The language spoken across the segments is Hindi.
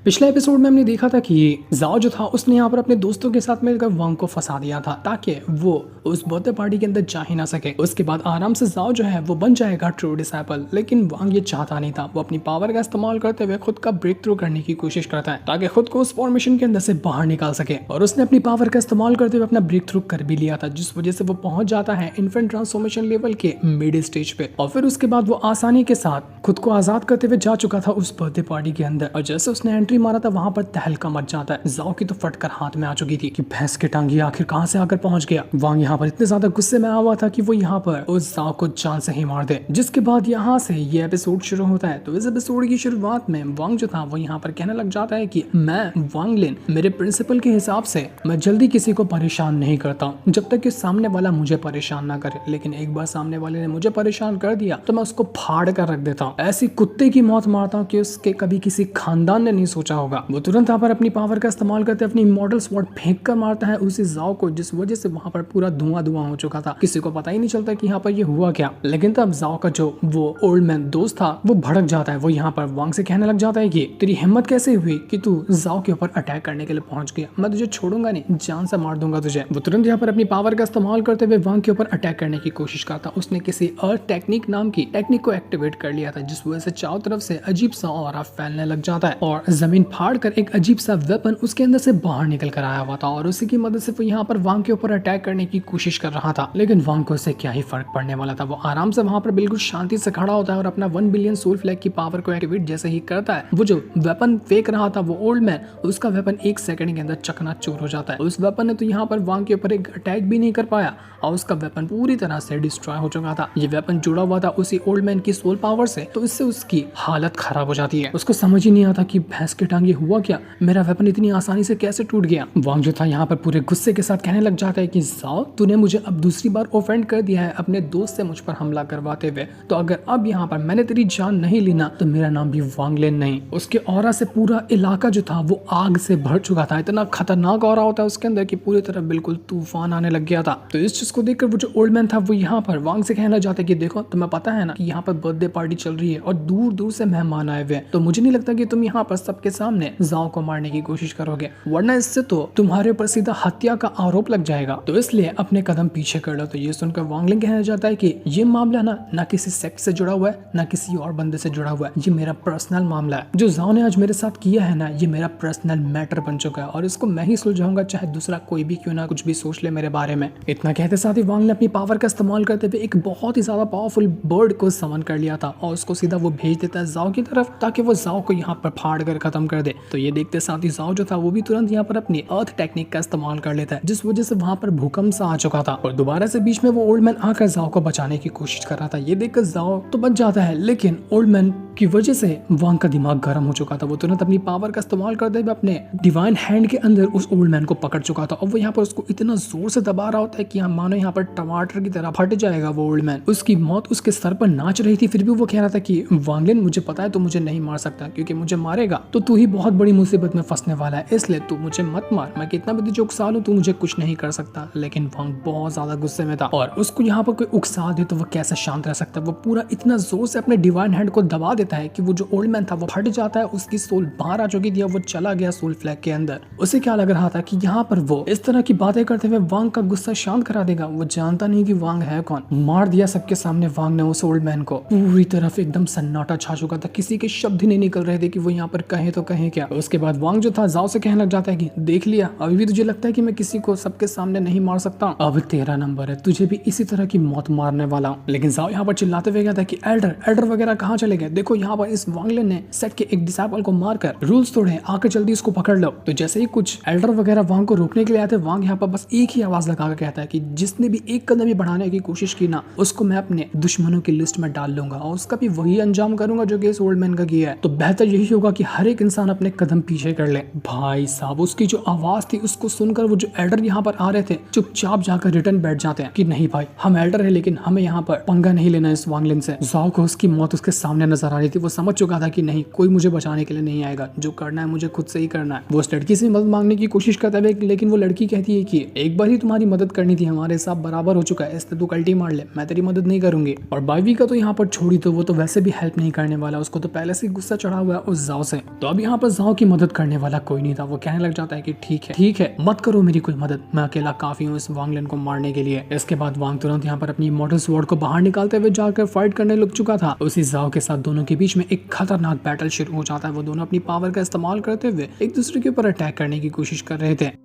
पिछले एपिसोड में हमने देखा था कि जाओ जो था उसने यहाँ पर अपने दोस्तों के साथ मिलकर वांग को फंसा दिया था ताकि वो उस बर्थडे पार्टी के अंदर जा ही ना सके। उसके बाद आराम से जाओ जो है वो बन जाएगा ट्रू डिसाइपल, लेकिन वांग ये चाहता नहीं था। वो अपनी पावर का इस्तेमाल करते हुए खुद का ब्रेक थ्रू करने की कोशिश करता है ताकि खुद को उस फॉर्मेशन के अंदर से बाहर निकाल सके, और उसने अपनी पावर का इस्तेमाल करते हुए अपना ब्रेक थ्रू कर भी लिया था, जिस वजह से वो पहुंच जाता है इन्फेंट ट्रांसफॉर्मेशन लेवल के मिड स्टेज पे। और फिर उसके बाद वो आसानी के साथ खुद को आजाद करते हुए जा चुका था उस बर्थडे पार्टी के अंदर। और जैसे उसने एंट्री मारा था वहां पर तहलका मच जाता है। जाओ की तो फटकर हाथ में आ चुकी थी कि भैंस की टांगी आखिर कहां से आकर पहुंच गया। वांग यहाँ पर इतने ज्यादा गुस्से में आया हुआ था कि वो यहाँ पर उस जाओ को जान से ही मार दे। जिसके बाद यहाँ से ये एपिसोड शुरू होता है। तो इस एपिसोड की शुरुआत में वांग जो था वो यहाँ पर कहने लग जाता है कि मैं वांग लिन, मेरे प्रिंसिपल के हिसाब से मैं जल्दी किसी को परेशान नहीं करता हूँ जब तक कि सामने वाला मुझे परेशान ना करे, लेकिन एक बार सामने वाले ने मुझे परेशान कर दिया तो मैं उसको फाड़ कर रख देता हूँ। ऐसी कुत्ते की मौत मारता हूँ कि उसके कभी किसी खानदान ने नहीं सोचा होगा। वो तुरंत यहाँ पर अपनी पावर का इस्तेमाल करते अपनी इमॉर्टल स्वॉर्ड फेंक कर मारता है उसी जाओ को, जिस वजह से वहां पर पूरा धुआं धुआं हो चुका था। किसी को पता ही नहीं चलता कि यहाँ पर ये हुआ क्या। लेकिन तब जाओ का जो वो ओल्ड मैन दोस्त था वो भड़क जाता है। वो यहाँ पर वांग से कहने लग जाता है कि तेरी हिम्मत कैसे हुई कि तू जाओ के ऊपर अटैक करने के लिए पहुंच गया, मैं तुझे छोड़ूंगा नहीं, जान से मार दूंगा तुझे। वो तुरंत यहाँ पर अपनी पावर का इस्तेमाल करते हुए वांग के ऊपर अटैक करने की कोशिश करता। उसने किसी अर्थ टेक्निक नाम की टेक्निक को एक्टिवेट कर लिया था, जिस वजह से चारों तरफ से अजीब सा ऑरा फैलने लग जाता है और जमीन फाड़ कर एक अजीब सा वेपन उसके अंदर से बाहर निकल कर आया हुआ था। और उसी की मदद से वो यहाँ पर वांग के ऊपर अटैक करने की कोशिश कर रहा था, लेकिन वांग को इससे क्या ही फर्क पड़ने वाला था। वो आराम से वहां पर बिल्कुल शांति से खड़ा होता है और अपना 1 बिलियन सोल फ्लैग की पावर को एक्टिवेट जैसे ही करता है, वो जो वेपन फेंक रहा था वो ओल्ड मैन, उसका वेपन 1 सेकंड के अंदर चकनाचूर हो जाता है। उस वेपन ने तो यहाँ पर वांग के ऊपर एक अटैक भी नहीं कर पाया और उसका वेपन पूरी तरह से डिस्ट्रॉय हो चुका था। ये वेपन जुड़ा हुआ था उसी ओल्ड मैन की सोल पावर से, तो इससे उसकी हालत खराब हो जाती है। उसको समझ ही नहीं आता कि भैंस की टांगी हुआ क्या, मेरा वेपन इतनी आसानी से कैसे टूट गया। वांग जो था यहाँ पर पूरे गुस्से के साथ कहने लग जाता है कि जाओ तूने मुझे अब दूसरी बार ऑफेंड कर दिया है अपने दोस्त से मुझ पर हमला करवाते हुए, तो अगर अब यहाँ पर मैंने तेरी जान नहीं ली ना तो मेरा नाम भी वांग लिन नहीं। उसके ऑरा से पूरा इलाका जो था वो आग से भर चुका था। इतना खतरनाक ऑरा होता है उसके अंदर कि पूरी तरह बिल्कुल तूफान आने लग गया था। तो इस चीज को देखकर वो जो ओल्ड मैन था वो यहाँ पर वांग से कहना चाहता है कि देखो तुम्हें पता है ना कि यहाँ पर बर्थडे पार्टी चल रही है और दूर दूर से मेहमान आए हुए हैं, तो मुझे नहीं लगता कि तुम यहाँ पर सबके सामने जाओ को मारने की कोशिश करोगे, वरना इससे तो तुम्हारे ऊपर सीधा हत्या का आरोप लग जाएगा, तो इसलिए अपने कदम पीछे कर लो। तो ये सुनकर वांग लिन कहना चाहता है कि ये मामला ना किसी सेक्ट से जुड़ा हुआ है ना किसी और बंदे से जुड़ा हुआ है, ये मेरा पर्सनल मामला है। जो जाओ ने आज मेरे साथ किया है ना ये मेरा पर्सनल मैटर बन चुका है और इसको मैं ही सुलझाऊंगा, चाहे दूसरा कोई भी क्यों ना कुछ भी सोच ले मेरे बारे में। इतना कहते साथ ही वांग ने अपनी पावर का इस्तेमाल करते हुए एक बहुत ही ज्यादा पावरफुल बर्ड को समन कर लिया था और उसको सीधा वो भेज देता है जाओ की तरफ ताकि वो जाओ को यहाँ पर फाड़ कर खत्म कर दे। तो ये देखते साथ ही जाओ जो था वो भी तुरंत यहाँ पर अपनी अर्थ टेक्निक का इस्तेमाल कर लेता है, जिस वजह से वहां पर भूकंप सा आ चुका था और दोबारा से बीच में वो ओल्ड मैन आकर जाओ को बचाने की कोशिश कर रहा था। ये देखकर जाओ तो बच जाता है, लेकिन ओल्ड मैन की वजह से वांग का दिमाग गर्म हो चुका था। वो तुरंत अपनी पावर का इस्तेमाल करते हुए अपने डिवाइन हैंड के अंदर उस ओल्ड मैन को पकड़ चुका था और वो यहाँ पर उसको इतना जोर से दबा रहा होता है कि मानो यहाँ पर टमाटर की तरह फट जाएगा वो ओल्ड मैन। उसकी मौत उसके सर पर नाच रही थी, फिर भी वो कह रहा था कि वांग लिन मुझे पता है तू मुझे नहीं मार सकता, क्योंकि मुझे मारेगा तो तू ही बहुत बड़ी मुसीबत में फंसने वाला है, इसलिए तू मुझे मत मार, मैं कितना भी तुझे उकसा लूं तू मुझे कुछ नहीं कर सकता। लेकिन वांग बहुत ज्यादा गुस्से में था और उसको यहाँ पर कोई उकसा दे तो वो कैसे शांत रह सकता है। वो पूरा इतना जोर से अपने डिवाइन हैंड को दबा देता है कि वो जो ओल्ड मैन था वो फट जाता है, उसकी सोल बाहर आ चुकी थी और वो चला गया सोल फ्लैग के अंदर। उसे क्या लग रहा था कि यहाँ पर वो इस तरह की बातें करते हुए वांग का गुस्सा शांत करा देगा। वो जानता नहीं कि वांग है कौन। मार दिया सबके सामने वांग ने उस ओल्ड मैन को। पूरी तरफ एकदम सन्नाटा छा चुका था, किसी के शब्द ही नहीं निकल रहे थे कि वो यहाँ पर कहे तो कहे क्या। उसके बाद वांग जो था जाओ से कहने लग जाता है कि देख लिया, अभी भी तुझे लगता है कि मैं किसी को सबके सामने नहीं मार सकता, अब तेरा नंबर है, तुझे भी इसी तरह की मौत मारने वाला हूँ। लेकिन जाओ यहाँ पर चिल्लाते हुए कहता है कि एल्डर वगैरह कहाँ चले गए, देखो यहाँ पर इस वांग लिन ने सेट के एक डिसाइपल को मारकर रूल्स तोड़े, आकर जल्दी इसको पकड़ लो। तो जैसे ही कुछ एल्डर वगैरह वांग को रोकने के लिए आते, वांग यहाँ पर बस एक ही आवाज लगाकर कहता है कि जिसने भी एक कदम भी बढ़ाने की कोशिश की ना उसको मैं अपने दुश्मनों की लिस्ट में डाल लूंगा और उसका भी वही अंजाम करूंगा जो कि इस ओल्ड मैन का किया है। तो बेहतर यही होगा कि हर एक इंसान अपने कदम पीछे कर ले। भाई साहब उसकी जो आवाज थी उसको सुनकर वो जो एल्डर यहाँ पर आ रहे थे चुपचाप जाकर रिटर्न बैठ जाते हैं कि नहीं भाई हम एल्डर है लेकिन हमें यहाँ पर पंगा नहीं लेना इस वांग लिन से। जाओ को उसकी मौत उसके सामने नजर आ रही थी। वो समझ चुका था कि नहीं कोई मुझे बचाने के लिए नहीं आएगा, जो करना है मुझे खुद से ही करना है। वो उस लड़की से मदद मांगने की कोशिश करता है, लेकिन वो लड़की कहती है कि एक बार ही तुम्हारी मदद करनी थी, हमारे हिसाब बराबर हो चुका है, इसलिए तू कल्टी मार ले, मैं तेरी मदद नहीं करूंगी। और बाईवी का तो यहाँ पर छोड़ी, तो वो तो वैसे भी हेल्प नहीं करने वाला, उसको तो पहले से गुस्सा चढ़ा हुआ है उस जाओ से। तो अब अब यहाँ पर जाओ की मदद करने वाला कोई नहीं था। वो कहने लग जाता है कि ठीक है मत करो मेरी कोई मदद, मैं अकेला काफी हूँ इस वांग लिन को मारने के लिए। इसके बाद वांग तुरंत यहाँ पर अपनी इमॉर्टल स्वॉर्ड को बाहर निकालते हुए जाकर फाइट करने लग चुका था। उसी जाओ के साथ दोनों के बीच में एक खतरनाक बैटल शुरू हो जाता है। वो दोनों अपनी पावर का इस्तेमाल करते हुए एक दूसरे के ऊपर अटैक करने की कोशिश कर रहे थे।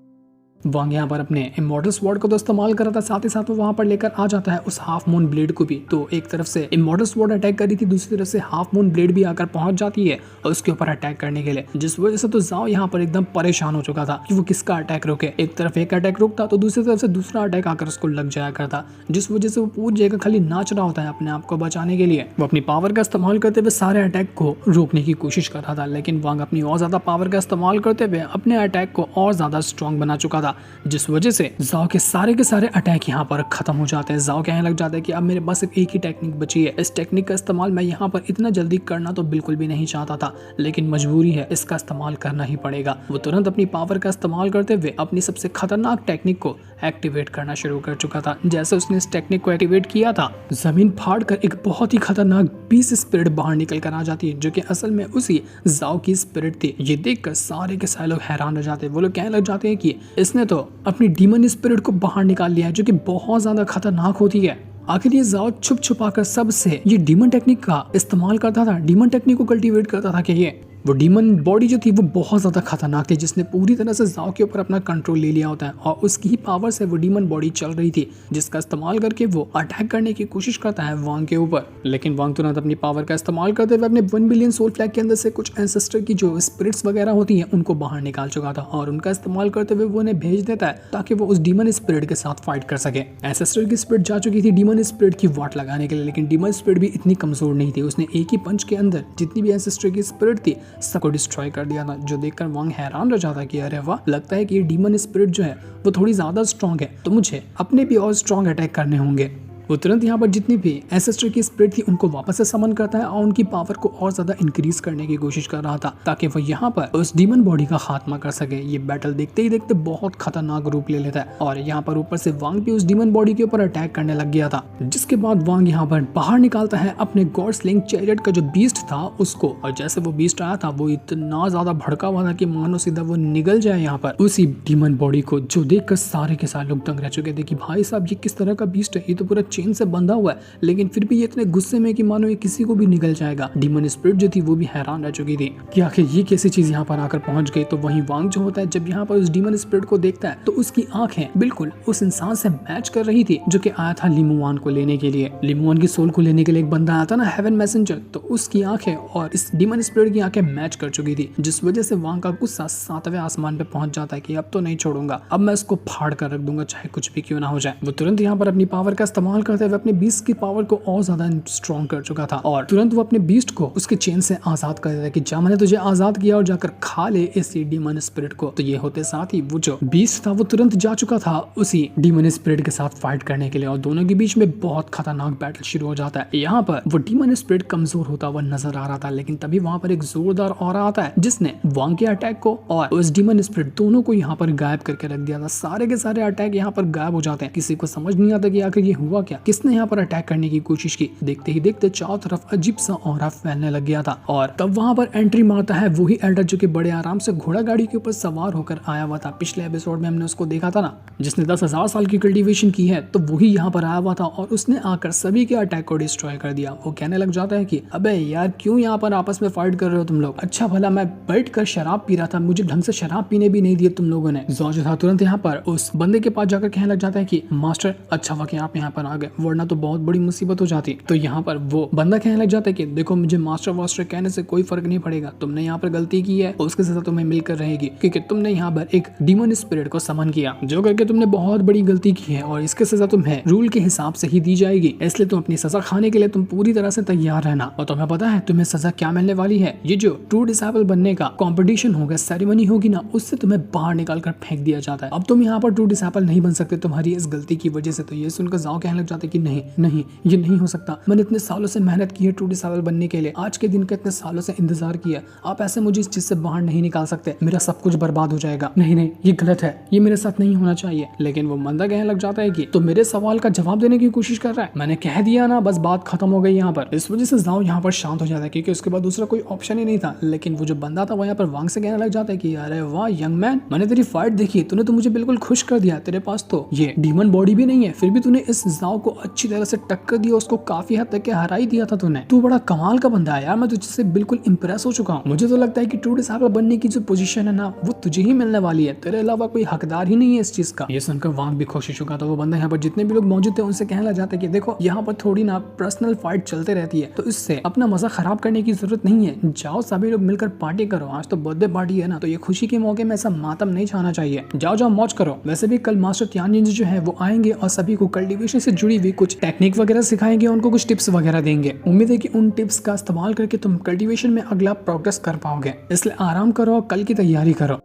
वांग यहाँ पर अपने इमॉर्टल स्वॉर्ड को तो इस्तेमाल कर रहा था, साथ ही साथ वो वहां पर लेकर आ जाता है उस हाफ मून ब्लेड को भी। तो एक तरफ से इमॉर्टल स्वॉर्ड अटैक कर रही थी, दूसरी तरफ से हाफ मून ब्लेड भी आकर पहुंच जाती है और उसके ऊपर अटैक करने के लिए, जिस वजह से तो जाओ यहाँ पर एकदम परेशान हो चुका था कि वो किसका अटैक रोके। एक तरफ एक अटैक रोकता तो दूसरी तरफ से दूसरा अटैक आकर उसको लग जाया करता, जिस वजह से वो पूरी जगह खाली नाच रहा होता है अपने आप को बचाने के लिए। वो अपनी पावर का इस्तेमाल करते हुए सारे अटैक को रोकने की कोशिश कर रहा था, लेकिन वांग अपनी और ज्यादा पावर का इस्तेमाल करते हुए अपने अटैक को और ज्यादा स्ट्रॉन्ग बना चुका था, जिस वजह से जाओ के सारे अटैक यहाँ पर खत्म हो जाते हैं। जाओ कहने लग जाता है कि अब मेरे पास सिर्फ एक ही टेक्निक बची है, इस टेक्निक का इस्तेमाल मैं यहाँ पर इतना जल्दी करना तो बिल्कुल भी नहीं चाहता था, लेकिन मजबूरी है, इसका इस्तेमाल करना ही पड़ेगा। वो तुरंत अपनी पावर का इस्तेमाल करते हुए अपनी सबसे खतरनाक टेक्निक को एक्टिवेट करना शुरू कर चुका था। जैसे उसने इस टेक्निक को एक्टिवेट किया था, जमीन फाड़ कर एक बहुत ही खतरनाक बीस्ट स्पिरिट बाहर निकल कर आ जाती है, जो कि असल में उसी जाओ की स्पिरिट थी। ये देखकर सारे के सारे लोग हैरान रह जाते हैं। वो लोग कहने लग जाते हैं कि इसने तो अपनी डीमन स्पिरिट को बाहर निकाल लिया है, जो कि बहुत ज्यादा खतरनाक होती है। आखिर ये जाओ छुप छुपा कर सबसे ये डीमन टेक्निक का इस्तेमाल करता था, डीमन टेक्निक को कल्टीवेट करता था। कि ये वो डीमन बॉडी जो थी वो बहुत ज़्यादा खतरनाक थी, जिसने पूरी तरह से जाओ के ऊपर अपना कंट्रोल ले लिया होता है और उसकी ही पावर से वो डीमन बॉडी चल रही थी, जिसका इस्तेमाल करके वो अटैक करने की कोशिश करता है वांग के ऊपर। लेकिन वांग तुरंत अपनी पावर का इस्तेमाल करते हुए अपने 1 बिलियन सोल फ्लैग के अंदर से कुछ एंसेस्टर की जो स्पिरिट्स वगैरह होती हैं उनको बाहर निकाल चुका था और उनका इस्तेमाल करते हुए वो उन्हें भेज देता है ताकि वो उस डीमन स्पिरिट के साथ फाइट कर सके। एंसेस्टर की स्पिरिट जा चुकी थी डीमन स्पिरिट की वाट लगाने के लिए, लेकिन डीमन स्पिरिट भी इतनी कमजोर नहीं थी। उसने एक ही पंच के अंदर जितनी भी एंसेस्टर की स्पिरिट थी सबको डिस्ट्रॉय कर दिया था, जो देखकर वांग हैरान रह जाता कि अरे वाह, लगता है कि ये डीमन स्पिरिट जो है वो थोड़ी ज्यादा स्ट्रॉन्ग है, तो मुझे अपने भी और स्ट्रॉन्ग अटैक करने होंगे। वो तुरंत यहाँ पर जितनी भी एंसेस्टर की स्पिरिट थी उनको वापस से समन करता है और उनकी पावर को और ज्यादा इंक्रीज करने की कोशिश कर रहा था ताकि वो यहाँ पर उस डीमन बॉडी का खात्मा कर सके। ये बैटल देखते ही देखते बहुत खतरनाक रूप ले लेता है और यहाँ पर ऊपर से वांग भी उस डीमन बॉडी के ऊपर अटैक करने लग गया था, जिसके बाद वांग यहाँ पर बाहर निकालता है अपने गॉड स्लिंग चैरियट का जो बीस्ट था उसको, और जैसे वो बीस्ट आया था वो इतना ज्यादा भड़का हुआ था कि मानो सीधा वो निगल जाए यहाँ पर उसी डीमन बॉडी को, जो देखकर सारे के सारे लोग दंग रह चुके थे कि भाई साहब ये किस तरह का बीस्ट है, ये तो पूरा चेन से बंधा हुआ है, लेकिन फिर भी ये इतने गुस्से में कि मानो ये किसी को भी निगल जाएगा। डीमन स्पिरिट जो थी वो भी हैरान रह चुकी थी कि आखिर ये कैसी चीज यहाँ पर आकर पहुंच गई। तो वहीं वांग जो होता है जब यहाँ पर उस डीमन स्पिरिट को देखता है तो उसकी आंखें बिल्कुल उस इंसान से मैच कर रही थी जो कि आया था लिमुआन को लेने के लिए। लिमुआन की सोल को लेने के लिए एक बंदा आया था ना, हेवन मैसेंजर, तो उसकी आंखें और इस डीमन स्पिरिट की आंखें मैच कर चुकी थी, जिस वजह से वांग का गुस्सा 7वें आसमान पे पहुंच जाता है कि अब तो नहीं छोड़ूंगा, अब मैं इसको फाड़ कर रख दूंगा चाहे कुछ भी क्यों ना हो जाए। वो तुरंत यहाँ पर अपनी पावर का इस्तेमाल करते हुए अपने बीस्ट की पावर को और ज्यादा स्ट्रॉन्ग कर चुका था और तुरंत वो अपने बीस्ट को उसके चेन से आजाद कर देता है कि जा मैंने तुझे आजाद किया और जाकर खा ले इस डीमन स्पिरिट को। तो ये होते साथ ही वो जो बीस्ट था वो तुरंत जा चुका था उसी डीमन स्पिरिट के साथ फाइट करने के लिए और दोनों के बीच में बहुत खतरनाक बैटल शुरू हो जाता है। यहाँ पर वो डीमन स्पिरिट कमजोर होता हुआ नजर आ रहा था, लेकिन तभी वहां पर एक जोरदार ऑरा आता है जिसने वांग के अटैक को और उस डीमन स्पिरिट दोनों को यहाँ पर गायब करके रख दिया था। सारे के सारे अटैक यहाँ पर गायब हो जाते हैं, किसी को समझ नहीं आता कि आखिर ये हुआ क्या, किसने यहाँ पर अटैक करने की कोशिश की। देखते ही देखते चारों तरफ अजीब सा ऑरा फैलने लग गया था और तब वहां पर एंट्री मारता है वही एल्डर जो कि बड़े आराम से घोड़ा गाड़ी के ऊपर सवार होकर आया हुआ था। पिछले एपिसोड में हमने उसको देखा था ना, जिसने 10,000 साल की कल्टीवेशन की है, तो वही यहाँ पर आया हुआ था और उसने आकर सभी के अटैक को डिस्ट्रॉय कर दिया। वो कहने लग जाता है कि अबे यार क्यों यहाँ पर आपस में फाइट कर रहे हो तुम लोग, अच्छा भला मैं बैठ कर शराब पी रहा था, मुझे ढंग से शराब पीने भी नहीं दिए तुम लोगों ने। जो था तुरंत यहाँ पर उस बंदे के पास जाकर कहने लग जाता है कि मास्टर अच्छा हुआ कि आप यहाँ पर आ गए, वरना तो बहुत बड़ी मुसीबत हो जाती। तो यहाँ पर वो बंदा कहने लग जाता है कि देखो मुझे मास्टर वास्टर कहने से कोई फर्क नहीं पड़ेगा, तुमने यहाँ पर गलती की है उसके साथ तुम्हें मिलकर रहेगी, क्योंकि तुमने यहाँ पर एक डीमन स्पिरिट को समन किया जो करके तुमने बहुत बड़ी गलती की है और इसके सजा तुम्हें रूल के हिसाब से ही दी जाएगी, इसलिए तुम अपनी सजा खाने के लिए तुम पूरी तरह से तैयार रहना। और तुम्हें पता है तुम्हें सजा क्या मिलने वाली है, ये जो ट्रू डिसाइपल बनने का कॉम्पिटिशन होगा, सेरेमनी होगी ना, उससे तुम्हें बाहर निकाल कर फेंक दिया जाता है। अब तुम यहाँ पर ट्रू डिसाइपल नहीं बन सकते तुम्हारी इस गलती की वजह से। तो ये सुनकर जाओ कहने लग जाता है कि नहीं नहीं ये नहीं हो सकता, मैंने इतने सालों से मेहनत की है ट्रू डिसेबल बनने के लिए, आज के दिन का इतने सालों से इंतजार किया, आप ऐसे मुझे इस चीज से बाहर नहीं निकाल सकते, मेरा सब कुछ बर्बाद हो जाएगा, नहीं नहीं ये गलत है, ये मेरे साथ नहीं होना चाहिए। लेकिन वो बंदा कहने लग जाता है कि तो मेरे सवाल का जवाब देने की कोशिश कर रहा है, मैंने कह दिया ना, बस बात खत्म हो गई यहाँ पर। इस वजह से जाओ यहाँ पर शांत हो जाता है क्योंकि उसके बाद दूसरा कोई ऑप्शन ही नहीं था। लेकिन वो जो बंदा था वो यहाँ पर वांग से कहने लग जाता है कि अरे वाह यंग मैन, मैंने तेरी फाइट देखी, तूने तो मुझे बिल्कुल खुश कर दिया, तेरे पास तो ये डीमन बॉडी भी नहीं है, फिर भी तूने इस जाओ को अच्छी तरह से टक्कर दी, उसको काफी हद तक हरा ही दिया था तूने, तू बड़ा कमाल का बंदा है यार, मैं तुझसे बिल्कुल इंप्रेस हो चुका हूँ। मुझे तो लगता है कि ट्रू डिसेबल बनने की जो पोजीशन है ना वो तुझे ही मिलने वाली है, तेरे अलावा कोई हकदार ही नहीं है इस चीज का। ये सुनकर वांग भी खुश हो चुका था। वो बंदा यहाँ पर जितने भी लोग मौजूद थे उनसे कहने लग जाता है कि देखो यहाँ पर थोड़ी ना पर्सनल फाइट चलते रहती है, तो इससे अपना मजा खराब करने की जरूरत नहीं है, जाओ सभी लोग मिलकर पार्टी करो, आज तो बर्थडे पार्टी है ना, तो ये खुशी के मौके में ऐसा मातम नहीं छाना चाहिए, जाओ जाओ मौज करो। वैसे भी कल मास्टर तियानजिन जो है वो आएंगे और सभी को कल्टीवेशन से जुड़ी हुई कुछ टेक्निक वगैरह सिखाएंगे, उनको कुछ टिप्स वगैरह देंगे। उम्मीद है कि उन टिप्स का इस्तेमाल करके तुम कल्टीवेशन में अगला प्रोग्रेस कर पाओगे, इसलिए आराम करो और कल की तैयारी करो।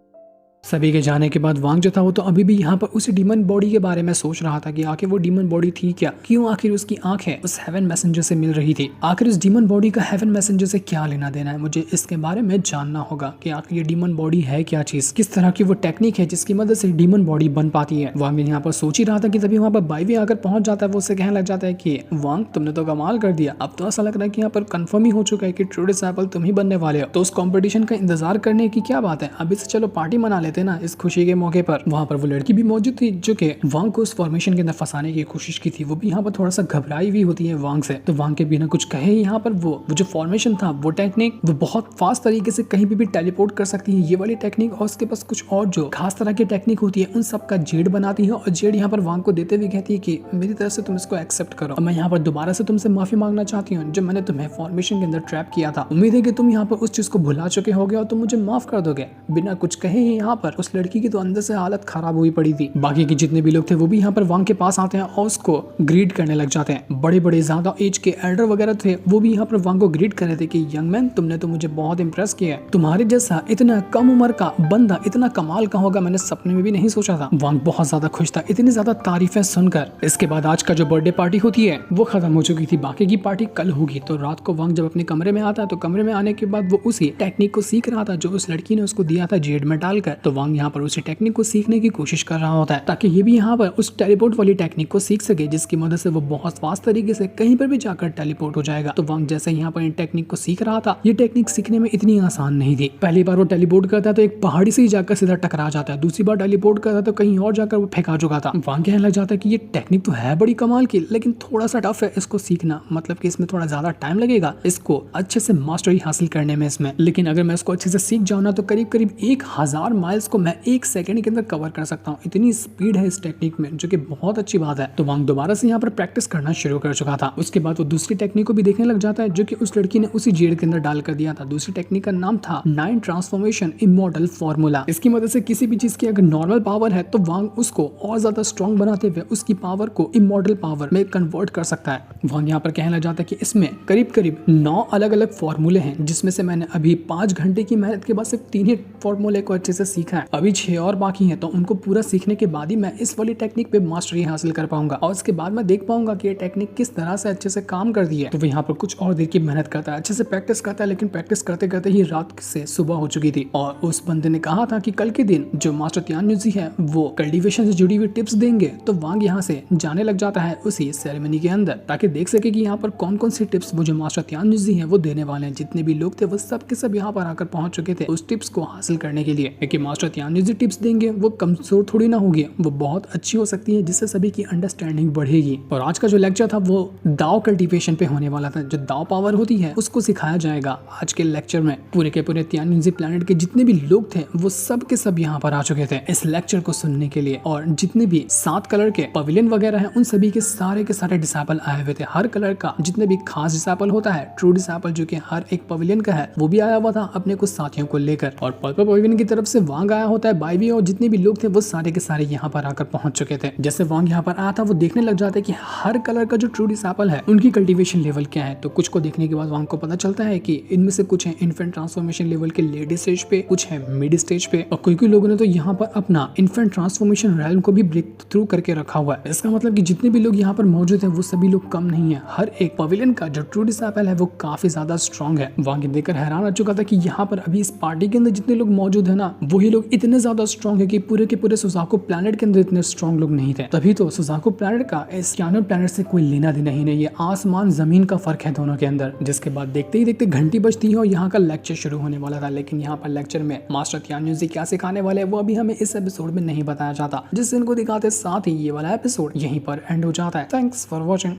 सभी के जाने के बाद वांग जो था वो तो अभी भी यहाँ पर उसी डीमन बॉडी के बारे में सोच रहा था कि आखिर वो डीमन बॉडी थी क्या, क्यों आखिर उसकी आंखें उस हेवन मैसेंजर से मिल रही थी, आखिर उस डीमन बॉडी का हेवन मैसेंजर से क्या लेना देना है, मुझे इसके बारे में जानना होगा कि आखिर ये डीमन बॉडी है क्या चीज, किस तरह की वो टेक्निक है जिसकी मदद से डीमन बॉडी बन पाती है। वांग यहाँ पर सोच ही रहा था कि तभी वहाँ पर बाईवी आकर पहुंच जाता है। वो उससे कहने लग जाता है कि वांग तुमने तो कमाल कर दिया, अब तो ऐसा लग रहा है कि यहाँ पर कंफर्म ही हो चुका है कि ट्रू डिसेबल तुम ही बनने वाले हो, तो उस कॉम्पिटिशन का इंतजार करने की क्या बात है, अभी से चलो पार्टी मना लेते ना इस खुशी के मौके पर। वहां पर वो लड़की भी मौजूद थी जो कि वांग को उस फॉर्मेशन के अंदर फंसाने की कोशिश की थी, वो भी यहाँ पर थोड़ा सा घबराई हुई होती है वांग से। तो वांग के बिना कुछ कहे यहाँ पर वो जो फॉर्मेशन था वो टेक्निक वो बहुत फास्ट तरीके से कहीं भी टेलीपोर्ट कर सकती है, ये वाली टेक्निक, और उसके पास कुछ और जो खास तरह की टेक्निक होती है उन सब का जेड बनाती है, और जेड यहाँ पर वांग को देते हुए कहती है कि मेरी तरफ से तुम इसको एक्सेप्ट करो, और मैं यहाँ पर दोबारा से तुमसे माफी मांगना चाहती हूँ जब मैंने तुम्हें फॉर्मेशन के अंदर ट्रैप किया था। उम्मीद है कि तुम यहाँ पर उस चीज को भुला चुके होगे और तुम मुझे माफ कर दोगे। बिना कुछ कहे ही यहाँ पर उस लड़की की तो अंदर से हालत खराब हुई पड़ी थी। बाकी के जितने भी लोग थे वो भी यहाँ पर वांग के पास आते हैं और उसको ग्रीट करने लग जाते हैं। बड़े बड़े ज्यादा एज के एल्डर वगैरह थे वो भी यहाँ पर वांग को ग्रीट कर रहे थे कि यंग मैन तुमने तो मुझे बहुत इंप्रेस किया है, तुम्हारे जैसा इतना कम उम्र का बंदा इतना कमाल का होगा मैंने सपने में भी नहीं सोचा था। वांग बहुत ज्यादा खुश था इतनी ज्यादा तारीफें सुनकर। इसके बाद आज का जो बर्थडे पार्टी होती है वो खत्म हो चुकी थी, बाकी की पार्टी कल होगी। तो रात को वांग जब अपने कमरे में आता है तो कमरे में आने के बाद वो उसी टेक्निक को सीख रहा था जो उस लड़की ने उसको दिया था जेड में डालकर। तो वांग यहाँ पर उसी टेक्निक को सीखने की कोशिश कर रहा होता है ताकि ये भी यहाँ पर उस टेलीपोर्ट वाली टेक्निक को सीख सके जिसकी मदद से वो बहुत फास्ट तरीके से कहीं पर भी जाकर टेलीपोर्ट हो जाएगा। तो वांग जैसे यहाँ पर इन टेक्निक को सीख रहा था, ये टेक्निक सीखने में इतनी आसान नहीं थी। पहली बार वो टेलीपोर्ट करता है तो एक पहाड़ी से ही जाकर सीधा टकरा जाता है, दूसरी बार टेलीपोर्ट करता है तो कहीं और जाकर वो फेंका चुका था। वांग कहने लग जाता है कि ये टेक्निक तो है बड़ी कमाल की, लेकिन थोड़ा सा टफ है इसको सीखना, मतलब कि इसमें थोड़ा ज्यादा टाइम लगेगा इसको अच्छे से मास्टरी हासिल करने में इसमें। लेकिन अगर मैं इसको अच्छे से सीख जाऊँ ना तो करीब करीब 1000 माइल्स को मैं 1 सेकंड के अंदर कवर कर सकता हूँ, इतनी स्पीड है इस टेक्निक में, जो कि बहुत अच्छी बात है। तो वांग दोबारा से यहाँ पर प्रैक्टिस करना शुरू कर चुका था। उसके बाद वो दूसरी टेक्निक को भी देखने लग जाता है जो कि उस लड़की ने उसी जेड के अंदर डाल कर दिया था। दूसरी टेक्निक का नाम था 9 ट्रांसफॉर्मेशन इमॉर्टल फॉर्मूला। इसकी मदद से किसी भी चीज की अगर नॉर्मल पावर है तो वांग उसको और ज्यादा स्ट्रॉन्ग बनाते हुए उसकी पावर को इमॉर्टल पावर में कन्वर्ट कर सकता है। वांग यहाँ पर कहने लग जाता है कि इसमें करीब करीब 9 अलग अलग फॉर्मूले हैं, जिसमें से मैंने अभी 5 घंटे की मेहनत के बाद सिर्फ 3 ही फॉर्मूले को अच्छे से सीखा है, अभी 6 और बाकी हैं। तो उनको पूरा सीखने के बाद ही मैं इस वाली टेक्निक पे मास्टरी हासिल कर पाऊंगा और उसके बाद मैं देख पाऊंगा कि ये टेक्निक किस तरह से अच्छे से काम कर दी है। तो वो यहाँ पर कुछ और देर की मेहनत करता है, अच्छे से प्रैक्टिस करता है, लेकिन प्रैक्टिस करते करते ही रात से सुबह हो चुकी थी। और उस बंदे ने कहा था कि कल के दिन जो मास्टर तियानजिन है वो कल्टीवेशन से जुड़ी हुई टिप्स देंगे। तो वांग यहाँ से जाने लग जाता है उसी सेरेमनी के अंदर ताकि देख सके कि यहाँ पर कौन कौन सी टिप्स वो जो मास्टर तियानजिन है वो देने वाले हैं। जितने भी लोग थे वो सब के सब यहाँ पर आकर पहुंच चुके थे उस टिप्स को हासिल करने के लिए, क्योंकि मास्टर तियानजिन टिप्स देंगे वो कमजोर थोड़ी ना होगी, वो बहुत अच्छी हो सकती है जिससे सभी की अंडरस्टैंडिंग बढ़ेगी। और आज का जो लेक्चर था वो दाव कल्टीवेशन पे होने वाला था, जो दाव पावर होती है उसको सिखाया जाएगा आज के लेक्चर में। पूरे के पूरे तियानजिन प्लैनेट के जितने भी लोग थे वो सब के सब यहाँ पर आ चुके थे इस लेक्चर को सुनने के लिए। और जितने भी 7 कलर के पवेलियन वगैरह हैं उन सभी के सारे डिसाइपल आए हुए थे। हर कलर का जितने भी खास डिसाइपल होता है, ट्रू डिसाइपल जो कि हर एक पवेलियन का है, वो भी आया हुआ था अपने कुछ साथियों को लेकर। और पर्पल पवेलियन की तरफ से वांग वांग आया होता है, बाईवी और जितने भी लोग थे वो सारे के सारे यहाँ पर आकर पहुंच चुके थे। जैसे वांग यहाँ पर आया था वो देखने लग जाता है कि हर कलर का जो ट्रू डिसेबल है उनकी कल्टीवेशन लेवल क्या है। तो कुछ को देखने के बाद वांग को पता चलता है कि इनमें से कुछ है इन्फेंट ट्रांसफॉर्मेशन लेवल के लेडी स्टेज पे, कुछ है मिड स्टेज पे, और कोई लोगों ने तो यहाँ पर अपना इन्फेंट ट्रांसफॉर्मेशन रैम को भी ब्रेक थ्रू करके रखा हुआ है। इसका मतलब कि जितने भी लोग यहाँ पर मौजूद है वो सभी लोग कम नहीं है। हर एक पवेलियन का जो ट्रू डिसेबल है वो काफी ज्यादा स्ट्रॉन्ग है। वांग देखकर हैरान आ चुका था कि यहाँ पर अभी इस पार्टी के अंदर जितने लोग मौजूद है ना वही लोग इतने ज्यादा स्ट्रॉन्ग है कि पूरे के पूरे सुजाको प्लैनेट के अंदर इतने स्ट्रॉन्ग लोग नहीं थे। तभी तो सुजाको प्लैनेट का इस कैनन प्लैनेट से कोई लेना देना ही नहीं है। आसमान जमीन का फर्क है दोनों के अंदर। जिसके बाद देखते ही देखते घंटी बजती है और यहाँ का लेक्चर शुरू होने वाला था। लेकिन यहाँ पर लेक्चर में मास्टर तियान्यू जी क्या सिखाने वाले वो अभी हमें इस एपिसोड में नहीं बताया जाता, जिससे इनको दिखाते साथ ही ये वाला एपिसोड यहीं पर एंड हो जाता है। Thanks for watching.